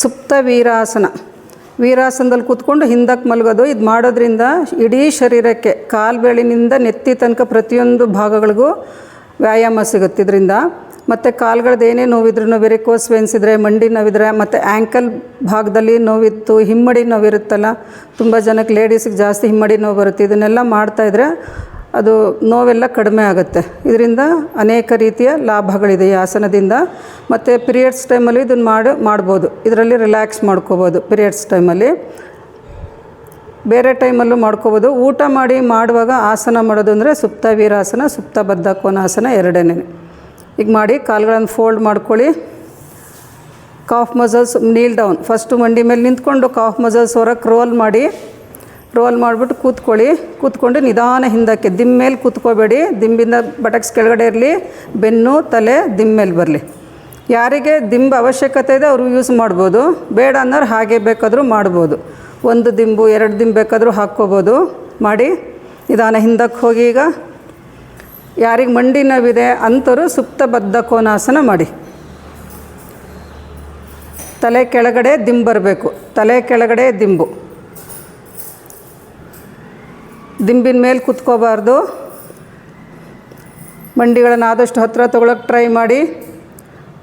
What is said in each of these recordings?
ಸುಪ್ತ ವೀರಾಸನ. ವೀರಾಸನದಲ್ಲಿ ಕೂತ್ಕೊಂಡು ಹಿಂದಕ್ಕೆ ಮಲಗೋದು. ಇದು ಮಾಡೋದ್ರಿಂದ ಇಡೀ ಶರೀರಕ್ಕೆ ಕಾಲ್ಬೆರಳಿನಿಂದ ನೆತ್ತಿ ತನಕ ಪ್ರತಿಯೊಂದು ಭಾಗಗಳಿಗೂ ವ್ಯಾಯಾಮ ಸಿಗುತ್ತೆ ಇದರಿಂದ. ಮತ್ತು ಕಾಲುಗಳದ್ದು ಏನೇ ನೋವಿದ್ರೂ, ವೆರಿಕೋಸ್ ವೇನ್ಸ್ ಇದ್ದರೆ, ಮಂಡಿ ನೋವಿದ್ರೆ, ಮತ್ತು ಆ್ಯಂಕಲ್ ಭಾಗದಲ್ಲಿ ನೋವಿತ್ತು, ಹಿಮ್ಮಡಿ ನೋವಿರುತ್ತಲ್ಲ, ತುಂಬ ಜನಕ್ಕೆ ಲೇಡೀಸಿಗೆ ಜಾಸ್ತಿ ಹಿಮ್ಮಡಿ ನೋವು ಬರುತ್ತೆ. ಇದನ್ನೆಲ್ಲ ಮಾಡ್ತಾಯಿದ್ರೆ ಅದು ನೋವೆಲ್ಲ ಕಡಿಮೆ ಆಗುತ್ತೆ. ಇದರಿಂದ ಅನೇಕ ರೀತಿಯ ಲಾಭಗಳಿದೆ ಈ ಆಸನದಿಂದ. ಮತ್ತು ಪಿರಿಯಡ್ಸ್ ಟೈಮಲ್ಲಿ ಇದನ್ನು ಮಾಡ್ಬೋದು. ಇದರಲ್ಲಿ ರಿಲ್ಯಾಕ್ಸ್ ಮಾಡ್ಕೋಬೋದು ಪೀರಿಯಡ್ಸ್ ಟೈಮಲ್ಲಿ. ಬೇರೆ ಟೈಮಲ್ಲೂ ಮಾಡ್ಕೋಬೋದು. ಊಟ ಮಾಡುವಾಗ ಆಸನ ಮಾಡೋದು ಅಂದರೆ ಸುಪ್ತ ವೀರಾಸನ, ಸುಪ್ತ ಬದ್ಧ ಕೋನಾಸನ ಎರಡನೇ. ಈಗ ಮಾಡಿ ಕಾಲುಗಳನ್ನು ಫೋಲ್ಡ್ ಮಾಡ್ಕೊಳ್ಳಿ. Calf muscles kneel down. First ಮಂಡಿ ಮೇಲೆ ನಿಂತ್ಕೊಂಡು ಕಾಫ್ ಮಸಲ್ಸ್ ಹೊರಕ್ಕೆ ರೋಲ್ ಮಾಡಿಬಿಟ್ಟು ಕೂತ್ಕೊಂಡು ನಿಧಾನ ಹಿಂದಕ್ಕೆ ದಿಂಬು ಮೇಲೆ ಕೂತ್ಕೋಬೇಡಿ. ದಿಂಬಿಂದ ಬಟಕ್ಸ್ ಕೆಳಗಡೆ ಇರಲಿ, ಬೆನ್ನು ತಲೆ ದಿಂಬು ಮೇಲೆ ಬರಲಿ. ಯಾರಿಗೆ ದಿಂಬು ಅವಶ್ಯಕತೆ ಇದೆ ಅವರು ಯೂಸ್ ಮಾಡ್ಬೋದು, ಬೇಡ ಅನ್ನೋರು ಹಾಗೆ ಬೇಕಾದರೂ ಮಾಡ್ಬೋದು. ಒಂದು ದಿಂಬು 2 ದಿಂಬು ಬೇಕಾದರೂ ಹಾಕ್ಕೋಬೋದು. ಮಾಡಿ ನಿಧಾನ ಹಿಂದಕ್ಕೆ ಹೋಗಿ. ಈಗ ಯಾರಿಗೆ ಮಂಡಿ ನೋವಿದೆ ಅಂಥವರು ಸುಪ್ತ ಬದ್ಧ ಕೋನಾಸನ ಮಾಡಿ. ತಲೆ ಕೆಳಗಡೆ ದಿಂಬು ಬರಬೇಕು, ತಲೆ ಕೆಳಗಡೆ ದಿಂಬು, ದಿಂಬಿನ ಮೇಲೆ ಕೂತ್ಕೋಬಾರ್ದು. ಮಂಡಿಗಳನ್ನು ಆದಷ್ಟು ಹತ್ತಿರ ತೊಗೊಳಕ್ಕೆ ಟ್ರೈ ಮಾಡಿ.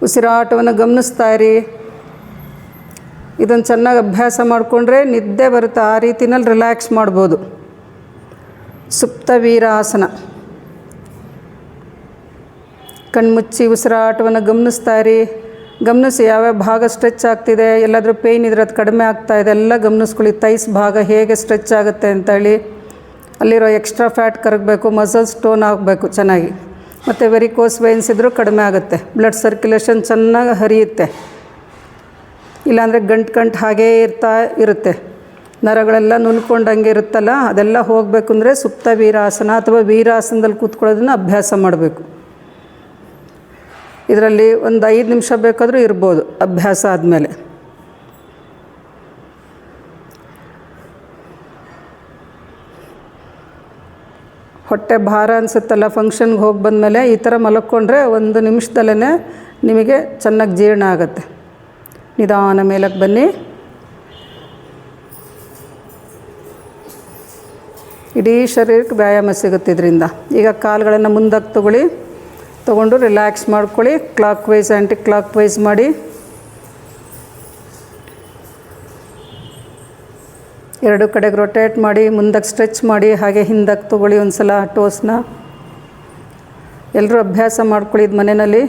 ಉಸಿರಾಟವನ್ನು ಗಮನಿಸ್ತಾ ಇರಿ. ಇದನ್ನು ಚೆನ್ನಾಗಿ ಅಭ್ಯಾಸ ಮಾಡಿಕೊಂಡ್ರೆ ನಿದ್ದೆ ಬರುತ್ತೆ. ಆ ರೀತಿನಲ್ಲಿ ರಿಲ್ಯಾಕ್ಸ್ ಮಾಡ್ಬೋದು. ಸುಪ್ತ ವೀರಾಸನ. ಕಣ್ಮುಚ್ಚಿ ಉಸಿರಾಟವನ್ನು ಗಮನಿಸ್ತಾ ಇರಿ. ಗಮನಿಸಿ ಯಾವ್ಯಾವ ಭಾಗ ಸ್ಟ್ರೆಚ್ ಆಗ್ತಿದೆ, ಎಲ್ಲಾದರೂ ಪೇಯ್ನ್ ಇದ್ರೆ ಅದು ಕಡಿಮೆ ಆಗ್ತಾಯಿದೆ ಎಲ್ಲ ಗಮನಿಸ್ಕೊಳ್ಳಿ. ಥೈಸ್ ಭಾಗ ಹೇಗೆ ಸ್ಟ್ರೆಚ್ ಆಗುತ್ತೆ ಅಂತೇಳಿ. ಅಲ್ಲಿರೋ ಎಕ್ಸ್ಟ್ರಾ ಫ್ಯಾಟ್ ಕರಗಬೇಕು, ಮಸಲ್ಸ್ ಟೋನ್ ಆಗಬೇಕು ಚೆನ್ನಾಗಿ. ಮತ್ತು ವೆರಿಕೋಸ್ ವೇನ್ಸ್ ಇದ್ದರೂ ಕಡಿಮೆ ಆಗುತ್ತೆ, ಬ್ಲಡ್ ಸರ್ಕ್ಯುಲೇಷನ್ ಚೆನ್ನಾಗಿ ಹರಿಯುತ್ತೆ. ಇಲ್ಲಾಂದರೆ ಗಂಟು ಹಾಗೇ ಇರುತ್ತೆ, ನರಗಳೆಲ್ಲ ನುಲ್ಕೊಂಡಂಗೆ ಇರುತ್ತಲ್ಲ, ಅದೆಲ್ಲ ಹೋಗಬೇಕು ಅಂದರೆ ಸುಪ್ತ ವೀರಾಸನ ಅಥವಾ ವೀರಾಸನದಲ್ಲಿ ಕೂತ್ಕೊಳ್ಳೋದನ್ನು ಅಭ್ಯಾಸ ಮಾಡಬೇಕು. ಇದರಲ್ಲಿ ಒಂದು 5 ನಿಮಿಷ ಬೇಕಾದರೂ ಇರ್ಬೋದು ಅಭ್ಯಾಸ ಆದಮೇಲೆ. ಹೊಟ್ಟೆ ಭಾರ ಅನಿಸುತ್ತಲ್ಲ, ಫಂಕ್ಷನ್ಗೆ ಹೋಗಿ ಬಂದಮೇಲೆ ಈ ಥರ ಮಲಕ್ಕೊಂಡ್ರೆ 1 ನಿಮಿಷದಲ್ಲೇ ನಿಮಗೆ ಚೆನ್ನಾಗಿ ಜೀರ್ಣ ಆಗುತ್ತೆ. ನಿಧಾನ ಮೇಲಕ್ಕೆ ಬನ್ನಿ. ಇಡೀ ಶರೀರಕ್ಕೆ ವ್ಯಾಯಾಮ ಸಿಗುತ್ತೆ ಇದರಿಂದ. ಈಗ ಕಾಲುಗಳನ್ನು ಮುಂದಕ್ಕೆ ತೊಗೊಂಡು ರಿಲ್ಯಾಕ್ಸ್ ಮಾಡ್ಕೊಳ್ಳಿ. Clockwise anticlockwise ಮಾಡಿ. ಎರಡು ಕಡೆಗೆ ರೊಟೇಟ್ ಮಾಡಿ, ಮುಂದಕ್ಕೆ ಸ್ಟ್ರೆಚ್ ಮಾಡಿ, ಹಾಗೆ ಹಿಂದಕ್ಕೆ ತೊಗೊಳ್ಳಿ ಒಂದು ಸಲ ಟೋಸ್ನ. ಎಲ್ಲರೂ ಅಭ್ಯಾಸ ಮಾಡ್ಕೊಳ್ಳಿ ಇದು ಮನೆಯಲ್ಲಿ.